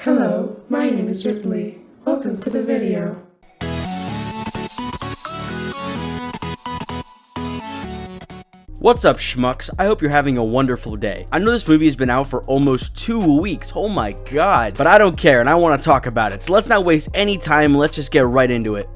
Hello, my name is Ripley. Welcome to the video. What's up, schmucks? I hope you're having a wonderful day. I know this movie has been out for almost 2 weeks, oh my god, but I don't care and I want to talk about it, so let's not waste any time, let's just get right into it.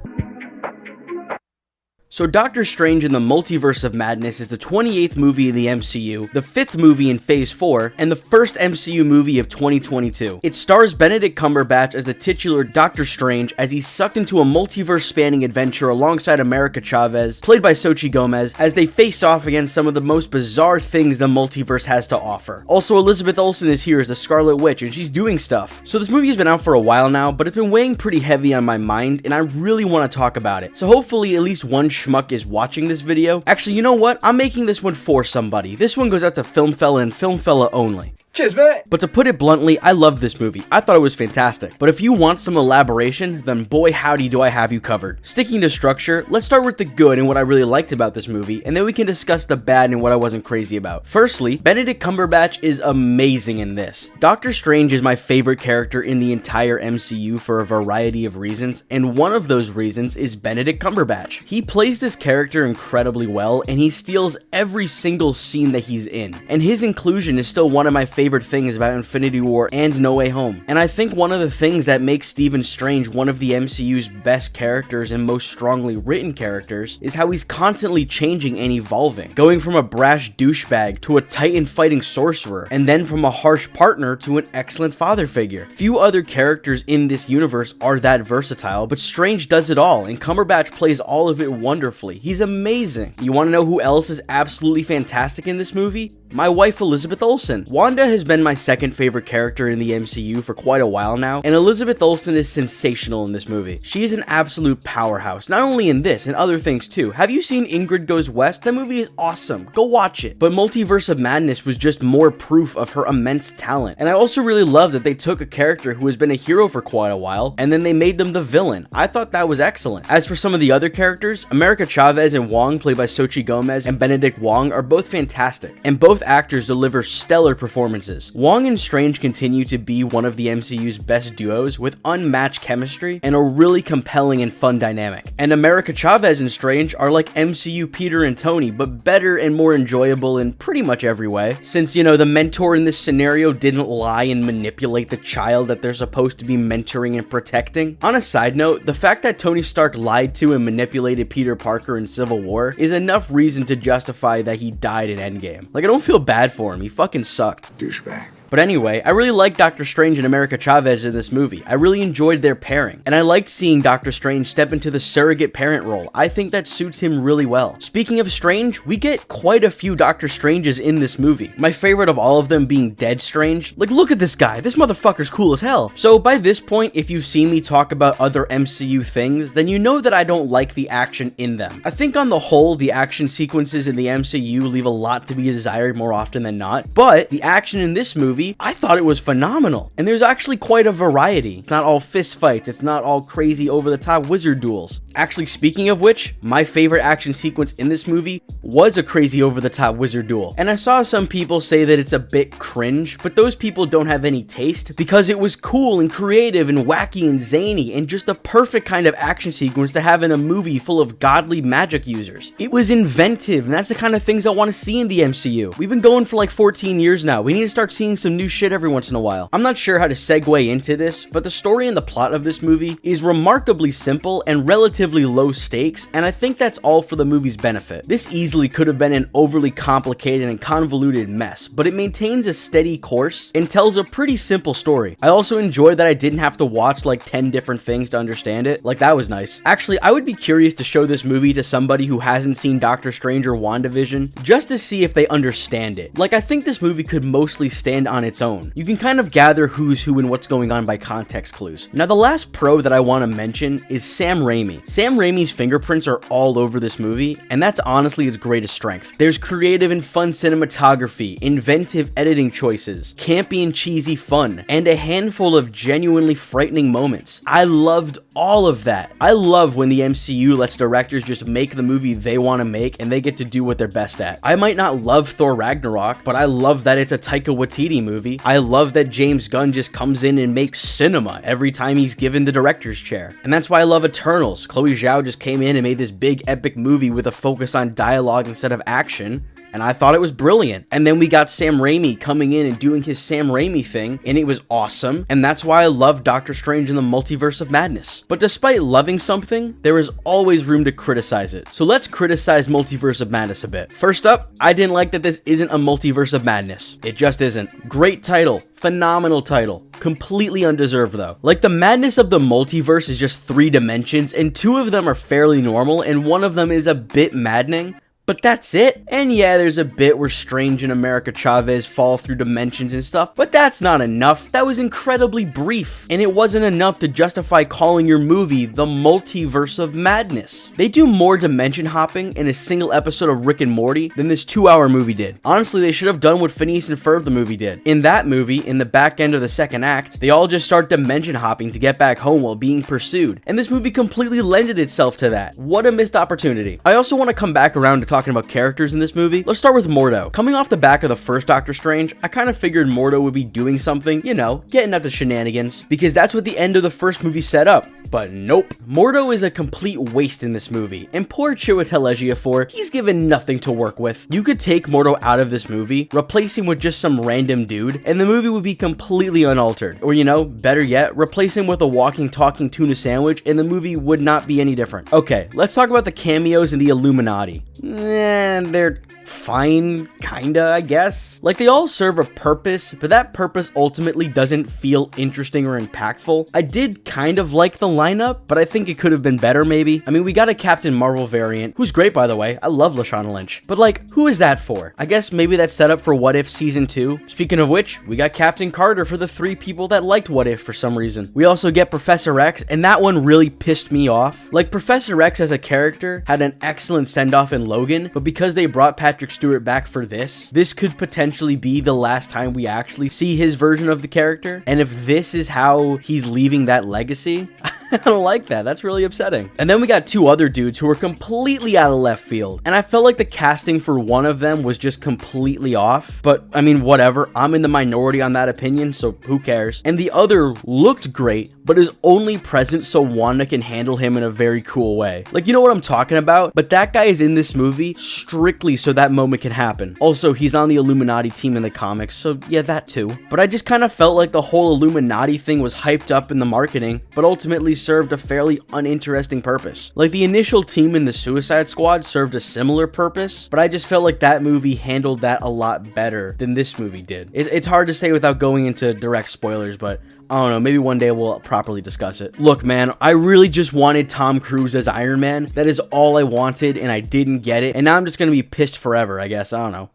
So Doctor Strange in the Multiverse of Madness is the 28th movie in the MCU, the 5th movie in Phase 4, and the first MCU movie of 2022. It stars Benedict Cumberbatch as the titular Doctor Strange as he's sucked into a multiverse-spanning adventure alongside America Chavez, played by Xochitl Gomez, as they face off against some of the most bizarre things the multiverse has to offer. Also, Elizabeth Olsen is here as the Scarlet Witch, and she's doing stuff. So this movie has been out for a while now, but it's been weighing pretty heavy on my mind, and I really want to talk about it. So hopefully at least one schmuck is watching this video. Actually, you know what? I'm making this one for somebody. This one goes out to Filmfella and Filmfella only. Cheers, mate! But to put it bluntly, I love this movie. I thought it was fantastic. But if you want some elaboration, then boy howdy do I have you covered. Sticking to structure, let's start with the good and what I really liked about this movie, and then we can discuss the bad and what I wasn't crazy about. Firstly, Benedict Cumberbatch is amazing in this. Doctor Strange is my favorite character in the entire MCU for a variety of reasons, and one of those reasons is Benedict Cumberbatch. He plays this character incredibly well, and he steals every single scene that he's in. And his inclusion is still one of my favorite things about Infinity War and No Way Home. And I think one of the things that makes Stephen Strange one of the MCU's best characters and most strongly written characters is how he's constantly changing and evolving, going from a brash douchebag to a titan fighting sorcerer, and then from a harsh partner to an excellent father figure. Few other characters in this universe are that versatile, but Strange does it all, and Cumberbatch plays all of it wonderfully. He's amazing. You want to know who else is absolutely fantastic in this movie? My wife, Elizabeth Olsen. Wanda has been my second favorite character in the MCU for quite a while now, and Elizabeth Olsen is sensational in this movie. She is an absolute powerhouse, not only in this, and other things too. Have you seen Ingrid Goes West? That movie is awesome. Go watch it. But Multiverse of Madness was just more proof of her immense talent. And I also really love that they took a character who has been a hero for quite a while, and then they made them the villain. I thought that was excellent. As for some of the other characters, America Chavez and Wong, played by Xochitl Gomez, and Benedict Wong are both fantastic, and both actors deliver stellar performances. Wong and Strange continue to be one of the MCU's best duos with unmatched chemistry and a really compelling and fun dynamic. And America Chavez and Strange are like MCU Peter and Tony, but better and more enjoyable in pretty much every way. Since, you know, the mentor in this scenario didn't lie and manipulate the child that they're supposed to be mentoring and protecting. On a side note, the fact that Tony Stark lied to and manipulated Peter Parker in Civil War is enough reason to justify that he died in Endgame. Like, I don't feel bad for him, he fucking sucked. Douchebag. But anyway, I really liked Doctor Strange and America Chavez in this movie. I really enjoyed their pairing, and I liked seeing Doctor Strange step into the surrogate parent role. I think that suits him really well. Speaking of Strange, we get quite a few Doctor Stranges in this movie. My favorite of all of them being Dead Strange. Like, look at this guy, this motherfucker's cool as hell. So by this point, if you've seen me talk about other MCU things, then you know that I don't like the action in them. I think on the whole, the action sequences in the MCU leave a lot to be desired more often than not, but the action in this movie, I thought it was phenomenal, and there's actually quite a variety. It's not all fist fights, it's not all crazy over-the-top wizard duels. Actually, speaking of which, my favorite action sequence in this movie was a crazy over-the-top wizard duel, and I saw some people say that it's a bit cringe, but those people don't have any taste, because it was cool and creative and wacky and zany, and just the perfect kind of action sequence to have in a movie full of godly magic users. It was inventive, and that's the kind of things I want to see in the MCU. We've been going for like 14 years now. We need to start seeing some new shit every once in a while. I'm not sure how to segue into this, but the story and the plot of this movie is remarkably simple and relatively low stakes, and I think that's all for the movie's benefit. This easily could have been an overly complicated and convoluted mess, but it maintains a steady course and tells a pretty simple story. I also enjoyed that I didn't have to watch like 10 different things to understand it. Like, that was nice. Actually, I would be curious to show this movie to somebody who hasn't seen Doctor Strange or WandaVision, just to see if they understand it. Like, I think this movie could mostly stand on its own. You can kind of gather who's who and what's going on by context clues. Now, the last pro that I want to mention is Sam Raimi. Sam Raimi's fingerprints are all over this movie, and that's honestly its greatest strength. There's creative and fun cinematography, inventive editing choices, campy and cheesy fun, and a handful of genuinely frightening moments. I loved all of that. I love when the MCU lets directors just make the movie they want to make and they get to do what they're best at. I might not love Thor Ragnarok, but I love that it's a Taika Waititi movie. movie. I love that James Gunn just comes in and makes cinema every time he's given the director's chair. And that's why I love Eternals. Chloe Zhao just came in and made this big epic movie with a focus on dialogue instead of action, and I thought it was brilliant. And then we got Sam Raimi coming in and doing his Sam Raimi thing, and it was awesome, and that's why I love Doctor Strange in the Multiverse of Madness. But despite loving something, there is always room to criticize it. So let's criticize Multiverse of Madness a bit. First up, I didn't like that this isn't a Multiverse of Madness. It just isn't. Great title. Phenomenal title. Completely undeserved though. Like, the madness of the multiverse is just 3 dimensions, and 2 of them are fairly normal, and 1 of them is a bit maddening. But that's it. And yeah, there's a bit where Strange and America Chavez fall through dimensions and stuff, but that's not enough. That was incredibly brief, and it wasn't enough to justify calling your movie the Multiverse of Madness. They do more dimension hopping in a single episode of Rick and Morty than this 2-hour movie did. Honestly, they should have done what Phineas and Ferb the movie did. In that movie, in the back end of the second act, they all just start dimension hopping to get back home while being pursued, and this movie completely lended itself to that. What a missed opportunity. I also want to come back around to talking about characters in this movie. Let's start with Mordo. Coming off the back of the first Doctor Strange, I kind of figured Mordo would be doing something, you know, getting up to shenanigans, because that's what the end of the first movie set up. But nope. Mordo is a complete waste in this movie, and poor Chiwetel Ejiofor, he's given nothing to work with. You could take Mordo out of this movie, replace him with just some random dude, and the movie would be completely unaltered. Or, you know, better yet, replace him with a walking, talking tuna sandwich, and the movie would not be any different. Okay, let's talk about the cameos in the Illuminati. They're fine, kinda, I guess. Like, they all serve a purpose, but that purpose ultimately doesn't feel interesting or impactful. I did kind of like the lineup, but I think it could have been better, maybe. I mean, we got a Captain Marvel variant, who's great, by the way. I love Lashana Lynch. But, like, who is that for? I guess maybe that's set up for What If Season 2. Speaking of which, we got Captain Carter for the 3 people that liked What If for some reason. We also get Professor X, and that one really pissed me off. Like, Professor X as a character had an excellent send-off in Logan, but because they brought Patrick Stewart back for this could potentially be the last time we actually see his version of the character. And if this is how he's leaving that legacy, I don't like that. That's really upsetting. And then we got 2 other dudes who were completely out of left field, and I felt like the casting for one of them was just completely off. But I mean, whatever. I'm in the minority on that opinion, so who cares? And the other looked great, but is only present so Wanda can handle him in a very cool way. Like, you know what I'm talking about? But that guy is in this movie strictly so that moment can happen. Also, he's on the Illuminati team in the comics, so yeah, that too. But I just kind of felt like the whole Illuminati thing was hyped up in the marketing, but ultimately served a fairly uninteresting purpose. Like, the initial team in the Suicide Squad served a similar purpose, but I just felt like that movie handled that a lot better than this movie did. It's hard to say without going into direct spoilers, but I don't know, maybe one day we'll properly discuss it. Look, man, I really just wanted Tom Cruise as Iron Man. That is all I wanted, and I didn't get it, and now I'm just gonna be pissed forever, I guess. I don't know.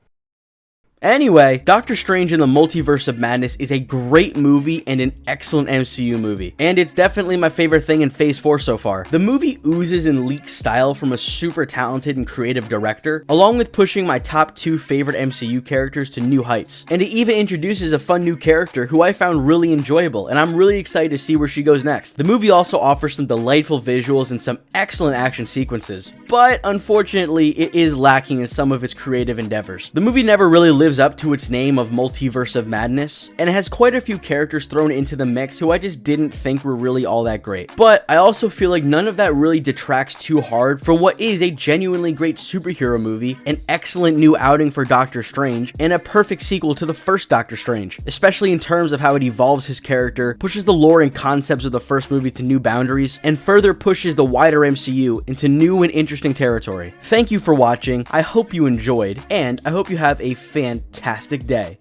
Anyway, Doctor Strange in the Multiverse of Madness is a great movie and an excellent MCU movie, and it's definitely my favorite thing in Phase 4 so far. The movie oozes and leaks style from a super talented and creative director, along with pushing my top 2 favorite MCU characters to new heights, and it even introduces a fun new character who I found really enjoyable, and I'm really excited to see where she goes next. The movie also offers some delightful visuals and some excellent action sequences, but unfortunately, it is lacking in some of its creative endeavors. The movie never really lives up to its name of Multiverse of Madness, and it has quite a few characters thrown into the mix who I just didn't think were really all that great. But I also feel like none of that really detracts too hard from what is a genuinely great superhero movie, an excellent new outing for Doctor Strange, and a perfect sequel to the first Doctor Strange, especially in terms of how it evolves his character, pushes the lore and concepts of the first movie to new boundaries, and further pushes the wider MCU into new and interesting territory. Thank you for watching, I hope you enjoyed, and I hope you have a fantastic day.